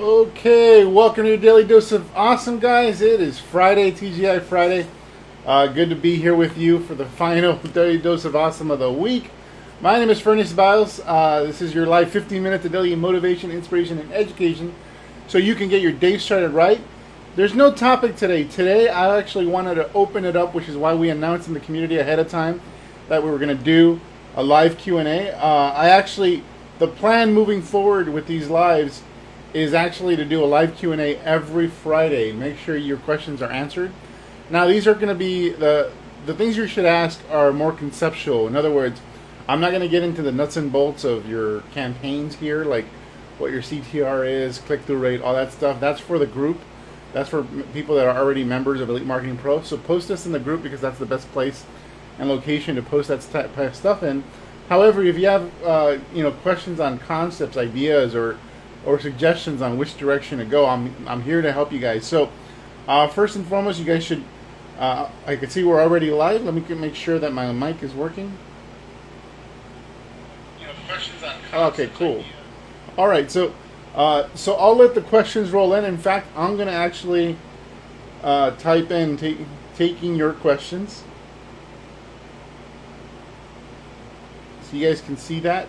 Okay, welcome to your Daily Dose of Awesome, guys. It is Friday, TGI Friday. Good to be here with you for the final Daily Dose of Awesome of the week. My name is Ferny Ceballos. This is your live 15-minute daily motivation, inspiration, and education so you can get your day started right. There's no topic today. Today, I actually wanted to open it up, which is why we announced in the community ahead of time that we were going to do a live Q&A. The plan moving forward with these lives is actually to do a live Q&A every Friday. Make sure your questions are answered. Now, these are going to be the things you should ask are more conceptual. In other words, I'm not going to get into the nuts and bolts of your campaigns here, like what your CTR is, click-through rate, all that stuff. That's for the group. That's for people that are already members of Elite Marketing Pro. So post this in the group because that's the best place and location to post that type of stuff in. However, if you have questions on concepts, ideas, or suggestions on which direction to go, I'm here to help you guys. So first and foremost, you guys should. I can see we're already live. Let me make sure that my mic is working. Questions on concepts, okay, cool. All right, so I'll let the questions roll in. In fact, I'm going to actually type in taking your questions, so you guys can see that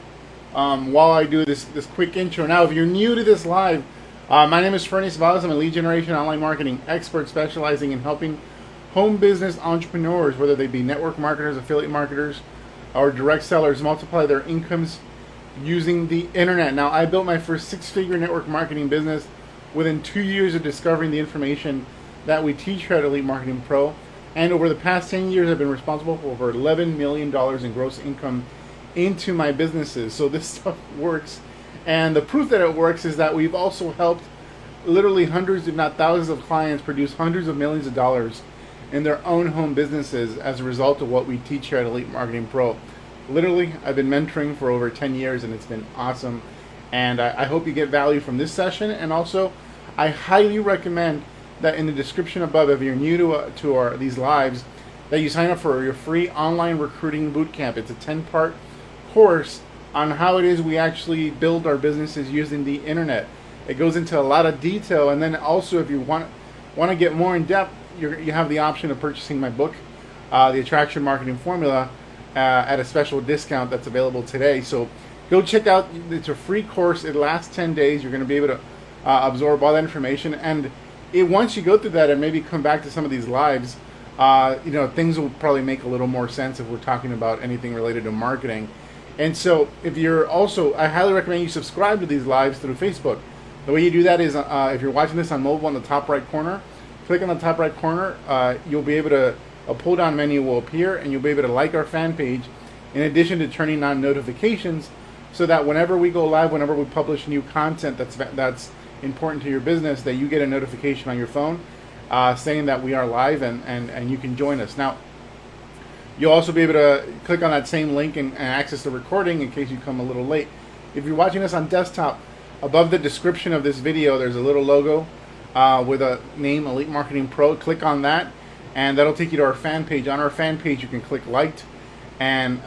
while I do this quick intro. Now, if you're new to this live, my name is Ferny Ceballos. I'm a lead generation online marketing expert specializing in helping home business entrepreneurs, whether they be network marketers, affiliate marketers, or direct sellers, multiply their incomes using the internet. Now, I built my first six-figure network marketing business within 2 years of discovering the information that we teach here at Elite Marketing Pro. And over the past 10 years, I've been responsible for over $11 million in gross income into my businesses. So this stuff works. And the proof that it works is that we've also helped literally hundreds, if not thousands of clients produce hundreds of millions of dollars in their own home businesses as a result of what we teach here at Elite Marketing Pro. Literally, I've been mentoring for over 10 years and it's been awesome. And I hope you get value from this session. And also, I highly recommend that in the description above, if you're new to these lives, that you sign up for your free online recruiting bootcamp. It's a 10-part course on how it is we actually build our businesses using the internet. It goes into a lot of detail. And then also, if you want to get more in depth, you have the option of purchasing my book, The Attraction Marketing Formula, at a special discount that's available today. So go check out. It's a free course. It lasts 10 days. You're going to be able to absorb all that information. And once you go through that and maybe come back to some of these lives, things will probably make a little more sense if we're talking about anything related to marketing. And so if you're also, I highly recommend you subscribe to these lives through Facebook. The way you do that is if you're watching this on mobile, in the top right corner, click on the top right corner. You'll be able to, a pull down menu will appear and you'll be able to like our fan page in addition to turning on notifications so that whenever we go live, whenever we publish new content that's important to your business, that you get a notification on your phone saying that we are live and you can join us. Now, you'll also be able to click on that same link and access the recording in case you come a little late. If you're watching this on desktop, above the description of this video, there's a little logo with a name, Elite Marketing Pro. Click on that, and that'll take you to our fan page. On our fan page, you can click liked, and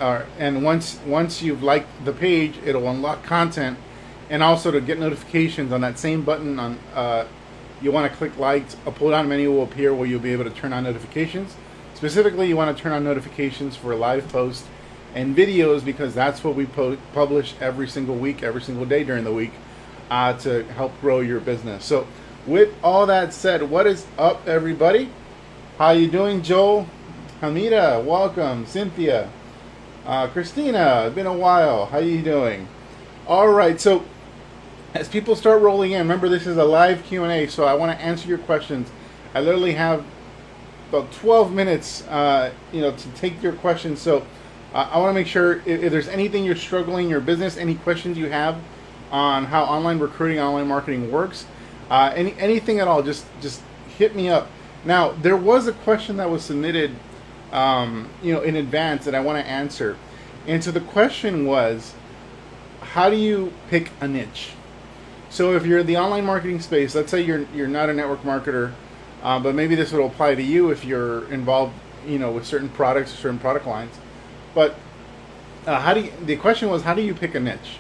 once you've liked the page, it'll unlock content, and also to get notifications on that same button on you want to click liked. A pull-down menu will appear where you'll be able to turn on notifications. Specifically, you want to turn on notifications for live posts and videos because that's what we publish every single week, every single day during the week to help grow your business. So with all that said, what is up, everybody? How you doing, Joel? Hamida, welcome. Cynthia, Christina, it's been a while. How you doing? All right, so as people start rolling in, remember this is a live Q&A, so I want to answer your questions. I literally have about 12 minutes, to take your questions. So I want to make sure if there's anything you're struggling in your business, any questions you have on how online recruiting, online marketing works, anything at all, just hit me up. Now, there was a question that was submitted, in advance that I want to answer. And so the question was, how do you pick a niche? So if you're in the online marketing space, let's say you're not a network marketer, but maybe this would apply to you if you're involved, with certain products or certain product lines. But the question was, how do you pick a niche?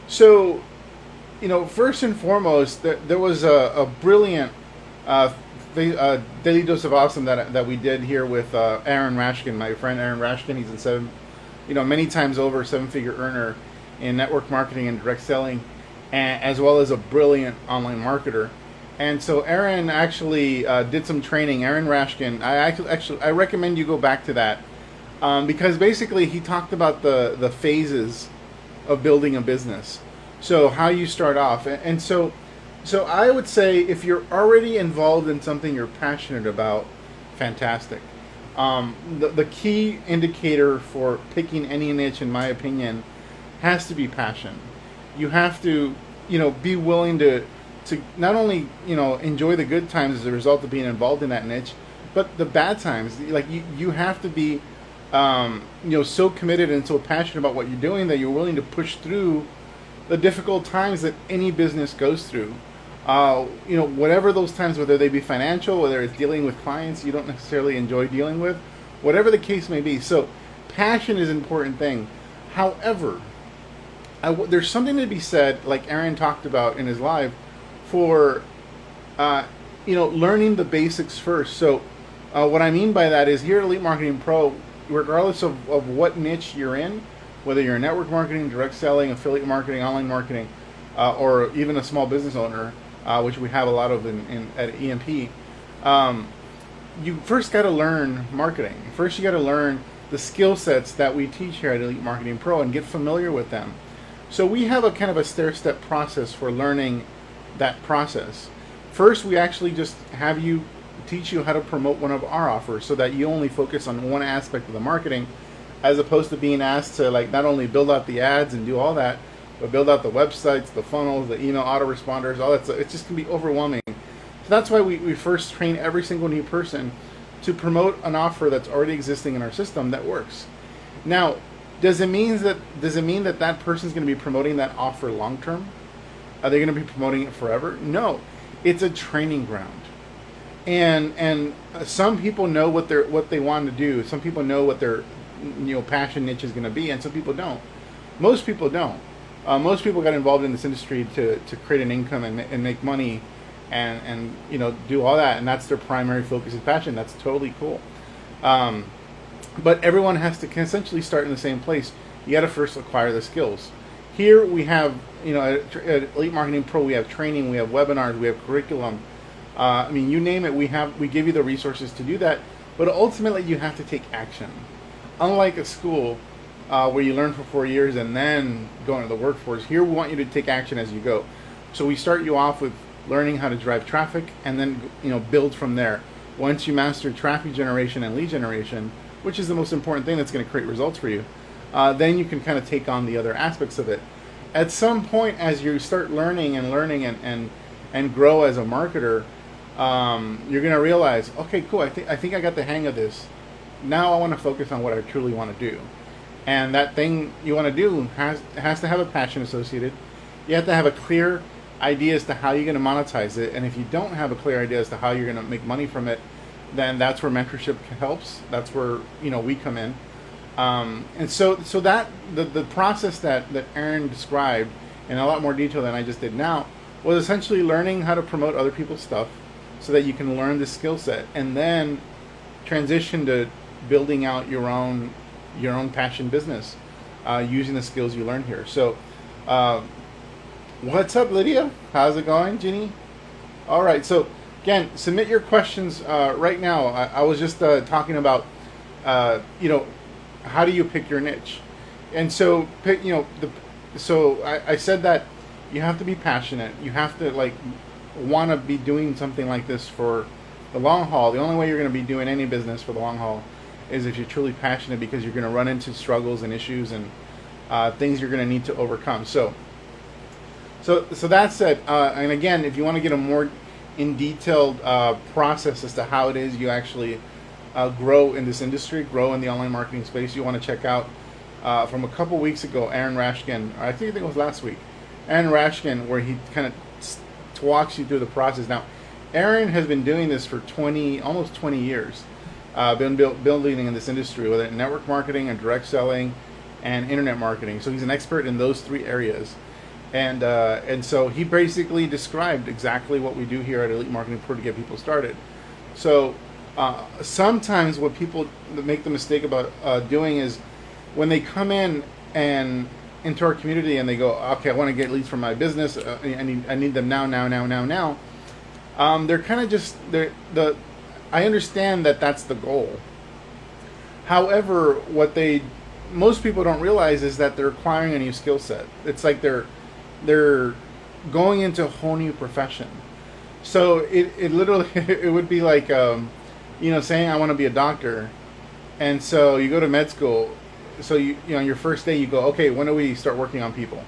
So first and foremost, there was a brilliant daily dose of awesome that we did here with Aaron Rashkin, my friend Aaron Rashkin. He's in many times over 7-figure earner in network marketing and direct selling, as well as a brilliant online marketer. And so Aaron actually did some training. Aaron Rashkin, I recommend you go back to that because basically he talked about the phases of building a business. So how you start off, and so I would say if you're already involved in something you're passionate about, fantastic. The key indicator for picking any niche, in my opinion, has to be passion. You have to, be willing to not only, enjoy the good times as a result of being involved in that niche, but the bad times. Like you have to be, so committed and so passionate about what you're doing that you're willing to push through the difficult times that any business goes through. Whatever those times, whether they be financial, whether it's dealing with clients you don't necessarily enjoy dealing with, whatever the case may be. So passion is an important thing. However, there's something to be said, like Aaron talked about in his live, for learning the basics first. So what I mean by that is here at Elite Marketing Pro, regardless of what niche you're in, whether you're network marketing, direct selling, affiliate marketing, online marketing, or even a small business owner, which we have a lot of at EMP, you first got to learn marketing. First, you got to learn the skill sets that we teach here at Elite Marketing Pro and get familiar with them. So we have a kind of a stair-step process for learning that process. First, we actually just teach you how to promote one of our offers so that you only focus on one aspect of the marketing, as opposed to being asked to not only build out the ads and do all that, but build out the websites, the funnels, the email autoresponders, all that stuff. It just can be overwhelming. So that's why we first train every single new person to promote an offer that's already existing in our system that works. Now, does it mean that person's going to be promoting that offer long term? Are they going to be promoting it forever? No, it's a training ground. And some people know what they want to do. Some people know what their passion niche is going to be, and some people don't. Most people don't. Most people got involved in this industry to create an income and make money, and do all that, and that's their primary focus and passion. That's totally cool. But everyone has to essentially start in the same place. You got to first acquire the skills. Here we have, at Elite Marketing Pro, we have training, we have webinars, we have curriculum. You name it, we give you the resources to do that. But ultimately, you have to take action. Unlike a school where you learn for 4 years and then go into the workforce, here we want you to take action as you go. So we start you off with learning how to drive traffic, and then build from there. Once you master traffic generation and lead generation, which is the most important thing that's going to create results for you, then you can kind of take on the other aspects of it. At some point, as you start learning and grow as a marketer, you're going to realize, okay, cool, I think I got the hang of this. Now I want to focus on what I truly want to do. And that thing you want to do has to have a passion associated. You have to have a clear idea as to how you're going to monetize it. And if you don't have a clear idea as to how you're going to make money from it, then that's where mentorship helps. That's where we come in. And so that the process that Aaron described in a lot more detail than I just did now was essentially learning how to promote other people's stuff so that you can learn the skill set and then transition to building out your own passion business using the skills you learn here. So what's up, Lydia? How's it going, Ginny? All right, so again, submit your questions right now. I was just talking about how do you pick your niche? And so I said that you have to be passionate. You have to want to be doing something like this for the long haul. The only way you're going to be doing any business for the long haul is if you're truly passionate, because you're going to run into struggles and issues and things you're going to need to overcome. So that said, and again, if you want to get a more in detailed process as to how it is you actually grow in this industry, grow in the online marketing space, you want to check out from a couple weeks ago, Aaron Rashkin, I think it was last week, Aaron Rashkin, where he kind of walks you through the process. Now, Aaron has been doing this for almost 20 years, been building in this industry, whether network marketing and direct selling and internet marketing. So he's an expert in those three areas. And so he basically described exactly what we do here at Elite Marketing Pro to get people started. So sometimes what people make the mistake about doing is when they come in and into our community and they go, okay, I want to get leads for my business. I need them now. They're kind of just I understand that that's the goal. However, what most people don't realize is that they're acquiring a new skill set. It's like they're going into a whole new profession. So it literally it would be like saying I want to be a doctor, and so you go to med school. So you your first day you go, okay, when do we start working on people?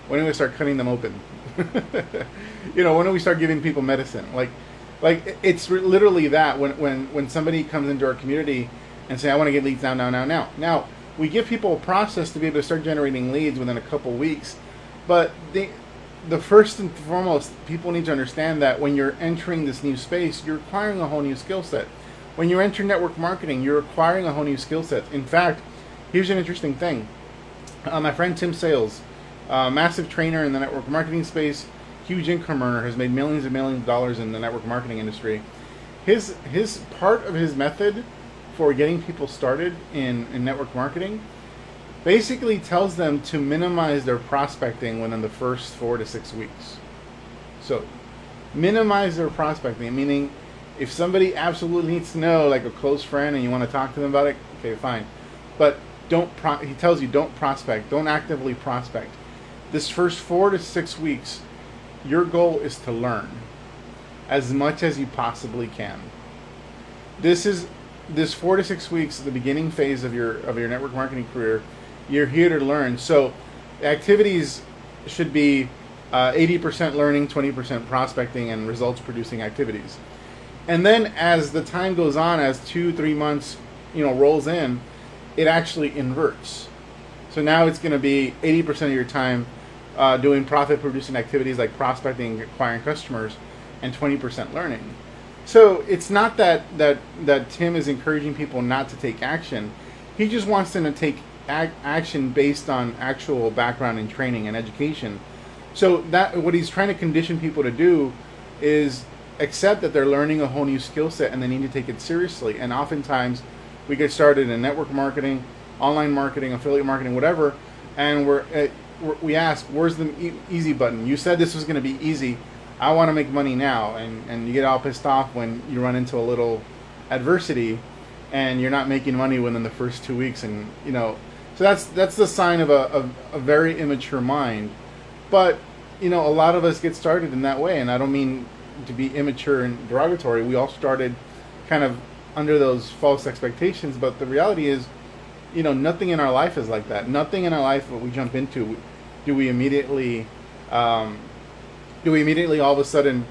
When do we start cutting them open? When do we start giving people medicine? Like it's literally that when somebody comes into our community and say I want to get leads now. Now we give people a process to be able to start generating leads within a couple weeks, but the first and foremost, people need to understand that when you're entering this new space, you're acquiring a whole new skill set. When you enter network marketing, you're acquiring a whole new skill set. In fact, here's an interesting thing. My friend Tim Sales, massive trainer in the network marketing space, huge income earner, has made millions and millions of dollars in the network marketing industry. His part of his method for getting people started in network marketing basically tells them to minimize their prospecting within the first 4 to 6 weeks. So, minimize their prospecting, meaning if somebody absolutely needs to know, like a close friend, and you want to talk to them about it, okay, fine. But he tells you don't prospect, don't actively prospect. This first 4 to 6 weeks, your goal is to learn as much as you possibly can. This 4 to 6 weeks, the beginning phase of your network marketing career. You're here to learn. So activities should be 80% learning, 20% prospecting, and results producing activities. And then as the time goes on, as 2-3 months rolls in, it actually inverts. So now it's going to be 80% of your time doing profit producing activities like prospecting and acquiring customers, and 20% learning. So it's not that Tim is encouraging people not to take action. He just wants them to take action based on actual background and training and education. So that what he's trying to condition people to do is accept that they're learning a whole new skill set and they need to take it seriously. And oftentimes we get started in network marketing, online marketing, affiliate marketing, whatever, and we ask, where's the easy button? You said this was going to be easy. I want to make money now. And you get all pissed off when you run into a little adversity and you're not making money within the first 2 weeks. And so that's the sign of a very immature mind. But a lot of us get started in that way, and I don't mean to be immature and derogatory. We all started kind of under those false expectations, but the reality is, nothing in our life is like that. Nothing in our life that we jump into do we immediately all of a sudden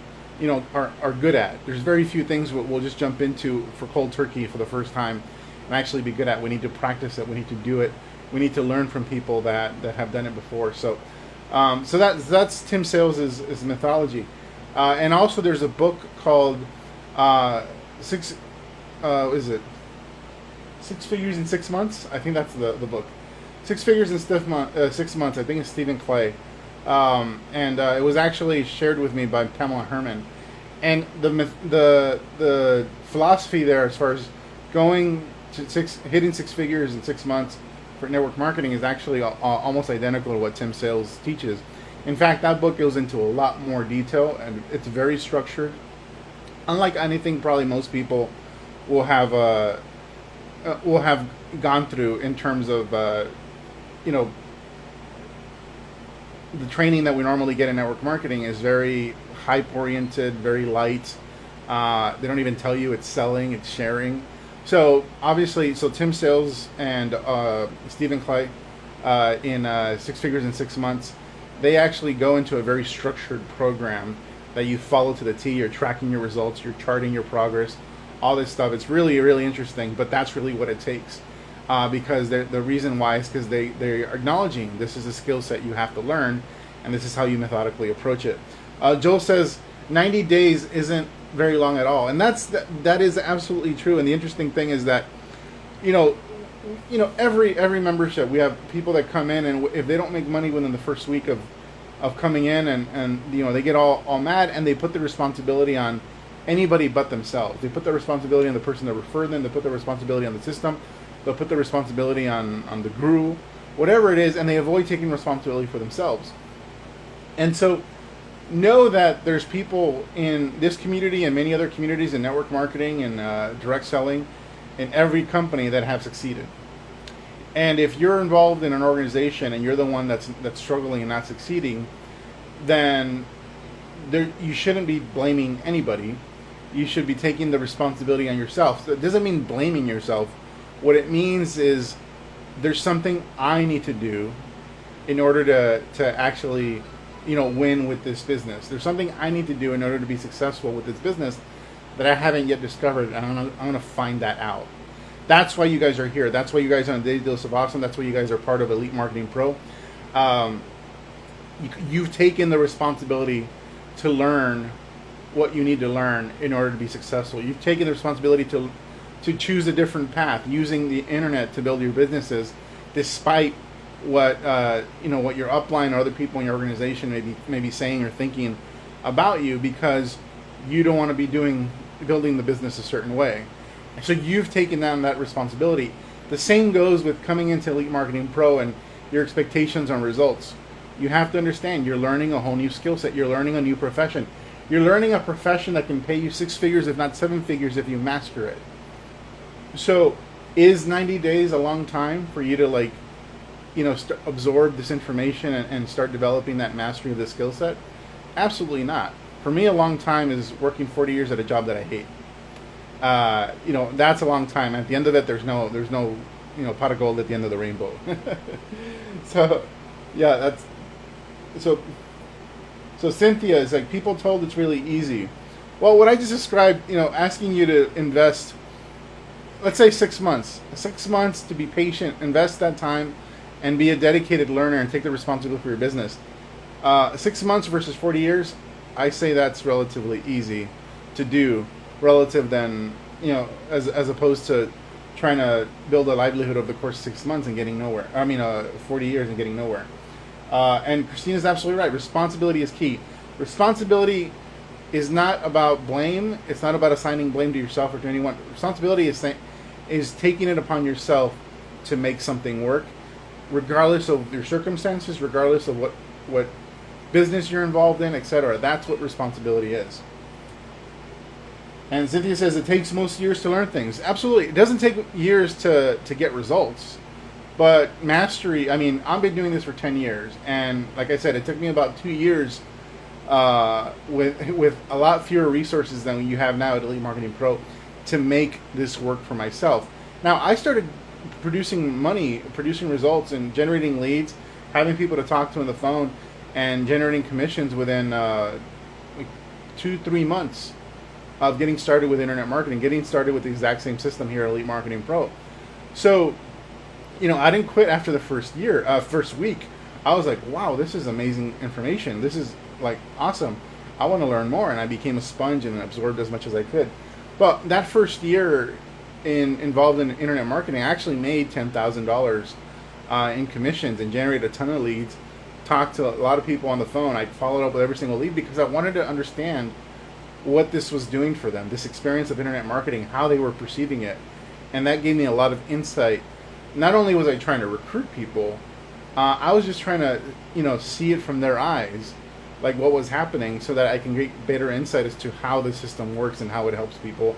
are good at. There's very few things we'll just jump into for cold turkey for the first time and actually be good at. We need to practice it. We need to do it. We need to learn from people that have done it before. So that's Tim Sales' methodology. And also there's a book called Six Figures in 6 Months? I think that's the book. 6 Figures in 6 Months. I think it's Stephen Clay. And it was actually shared with me by Pamela Herman. And the philosophy there, as far as going to hitting 6 figures in 6 months for network marketing, is actually almost identical to what Tim Sales teaches. In fact, that book goes into a lot more detail, and it's very structured. Unlike anything probably most people will have gone through in terms of the training that we normally get in network marketing is very hype oriented, very light. They don't even tell you it's selling, it's sharing. So obviously, Tim Sales and Stephen Clay in 6 Figures in 6 Months, they actually go into a very structured program that you follow to the T. You're tracking your results, you're charting your progress, all this stuff. It's really, really interesting, but that's really what it takes. Because the reason why is because they're acknowledging this is a skill set you have to learn, and this is how you methodically approach it. Joel says 90 days isn't very long at all, and that is absolutely true. And the interesting thing is that every membership, we have people that come in, and if they don't make money within the first week of of coming in and they get all mad, and they put the responsibility on anybody but themselves. They put the responsibility on the person that referred them. They put the responsibility on the system. They'll put the responsibility on the guru, whatever it is, and they avoid taking responsibility for themselves. And so know that there's people in this community and many other communities in network marketing and direct selling in every company that have succeeded. And if you're involved in an organization and you're the one that's struggling and not succeeding, then you shouldn't be blaming anybody. You should be taking the responsibility on yourself. So it doesn't mean blaming yourself. What it means is there's something I need to do in order to actually, win with this business. There's something I need to do in order to be successful with this business that I haven't yet discovered. And I'm going to find that out. That's why you guys are here. That's why you guys are on Daily Dose of Awesome. That's why you guys are part of Elite Marketing Pro. You've taken the responsibility to learn what you need to learn in order to be successful. You've taken the responsibility to choose a different path, using the internet to build your businesses, despite what what your upline or other people in your organization may be saying or thinking about you, because you don't want to be building the business a certain way. So you've taken on that responsibility. The same goes with coming into Elite Marketing Pro and your expectations on results. You have to understand you're learning a whole new skill set. You're learning a new profession. You're learning a profession that can pay you 6 figures, if not 7 figures, if you master it. So is 90 days a long time for you to absorb this information and start developing that mastery of the skill set? Absolutely not. For me, a long time is working 40 years at a job that I hate. That's a long time. At the end of it, there's no pot of gold at the end of the rainbow. So, yeah, that's so. So Cynthia is like, people told it's really easy. Well, what I just described, asking you to invest, let's say 6 months. 6 months to be patient, invest that time, and be a dedicated learner and take the responsibility for your business. 6 months versus 40 years, I say that's relatively easy to do, relative than, as opposed to trying to build a livelihood over the course of 6 months and getting nowhere. 40 years and getting nowhere. And Christina's absolutely right. Responsibility is key. Responsibility is not about blame. It's not about assigning blame to yourself or to anyone. Responsibility is taking it upon yourself to make something work, regardless of your circumstances, regardless of what business you're involved in, etc. That's what responsibility is. And Cynthia says it takes most years to learn things. Absolutely. It doesn't take years to get results. But mastery, I've been doing this for 10 years. And like I said, it took me about 2 years with a lot fewer resources than you have now at Elite Marketing Pro to make this work for myself. Now, I started producing money, producing results, and generating leads, having people to talk to on the phone, and generating commissions within 2-3 months of getting started with internet marketing, getting started with the exact same system here at Elite Marketing Pro. So, I didn't quit after the first week. I was like, wow, this is amazing information. This is awesome. I want to learn more. And I became a sponge and absorbed as much as I could. But that first year involved in internet marketing, I actually made $10,000 in commissions and generated a ton of leads, talked to a lot of people on the phone. I followed up with every single lead because I wanted to understand what this was doing for them, this experience of internet marketing, how they were perceiving it. And that gave me a lot of insight. Not only was I trying to recruit people, I was just trying to, see it from their eyes, like what was happening, so that I can get better insight as to how the system works and how it helps people,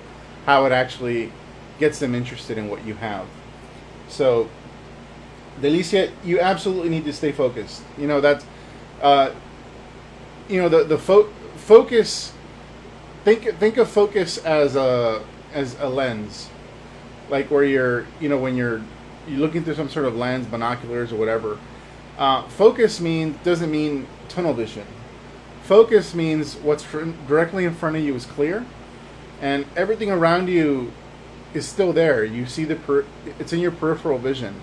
how it actually gets them interested in what you have. So, Delicia, you absolutely need to stay focused. That's, focus. Think of focus as a lens, like where you're, when you're looking through some sort of lens, binoculars or whatever. Focus doesn't mean tunnel vision. Focus means what's directly in front of you is clear, and everything around you is still there. You see it's in your peripheral vision.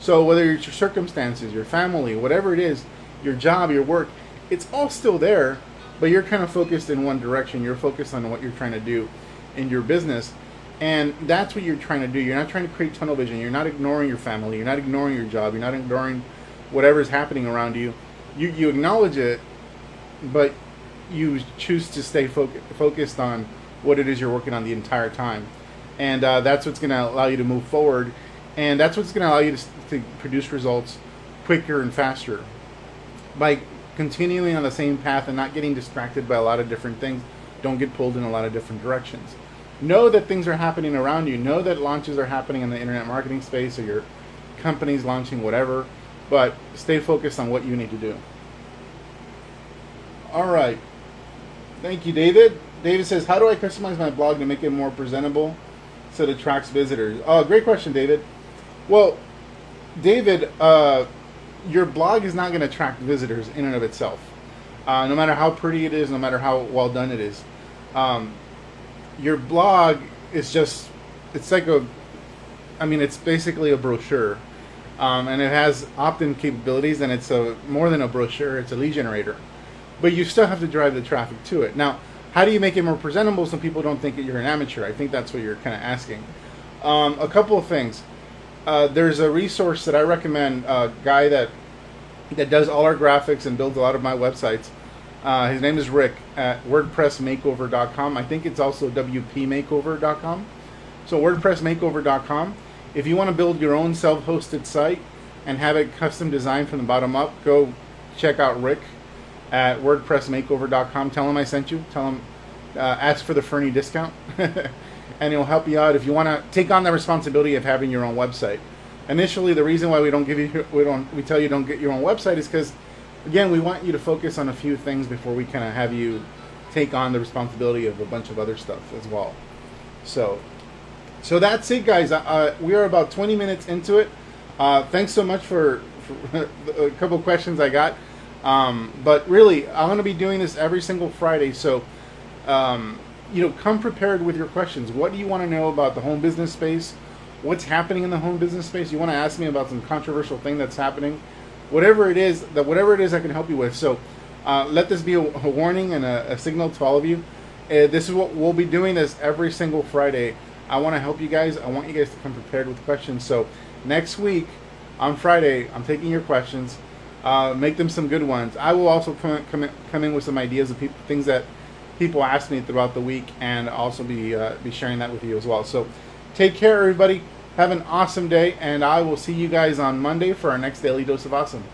So whether it's your circumstances, your family, whatever it is, your job, your work, it's all still there, but you're kind of focused in one direction. You're focused on what you're trying to do in your business. And that's what you're trying to do. You're not trying to create tunnel vision. You're not ignoring your family. You're not ignoring your job. You're not ignoring whatever's happening around you. you acknowledge it, but you choose to stay focused on what it is you're working on the entire time. And that's what's going to allow you to move forward. And that's what's going to allow you to produce results quicker and faster. By continuing on the same path and not getting distracted by a lot of different things. Don't get pulled in a lot of different directions. Know that things are happening around you. Know that launches are happening in the internet marketing space, or your company's launching whatever. But stay focused on what you need to do. All right. Thank you, David. David says, how do I customize my blog to make it more presentable so it attracts visitors? Oh, great question, David. Well, David, your blog is not going to attract visitors in and of itself. No matter how pretty it is, no matter how well done it is. Your blog is just, it's basically a brochure. And it has opt-in capabilities, and it's more than a brochure, it's a lead generator. But you still have to drive the traffic to it. Now, how do you make it more presentable so people don't think that you're an amateur? I think that's what you're kind of asking. A couple of things. There's a resource that I recommend, a guy that does all our graphics and builds a lot of my websites. His name is Rick at WordPressMakeover.com. I think it's also WPMakeover.com. So WordPressMakeover.com. If you want to build your own self-hosted site and have it custom designed from the bottom up, go check out Rick at WordPressMakeover.com. Tell him I sent you. Tell him, ask for the Ferny discount. And he'll help you out if you want to take on the responsibility of having your own website. Initially, the reason why we tell you don't get your own website is because, again, we want you to focus on a few things before we kind of have you take on the responsibility of a bunch of other stuff as well. So that's it, guys. We are about 20 minutes into it. Thanks so much for a couple of questions I got. But really, I'm going to be doing this every single Friday. So, come prepared with your questions. What do you want to know about the home business space? What's happening in the home business space? You want to ask me about some controversial thing that's happening? Whatever it is I can help you with. So let this be a warning and a signal to all of you. This is what we'll be doing this every single Friday. I want to help you guys. I want you guys to come prepared with questions. So next week on Friday, I'm taking your questions. Make them some good ones. I will also come in with some ideas of things that people ask me throughout the week, and also be sharing that with you as well. So take care, everybody. Have an awesome day, and I will see you guys on Monday for our next Daily Dose of Awesome.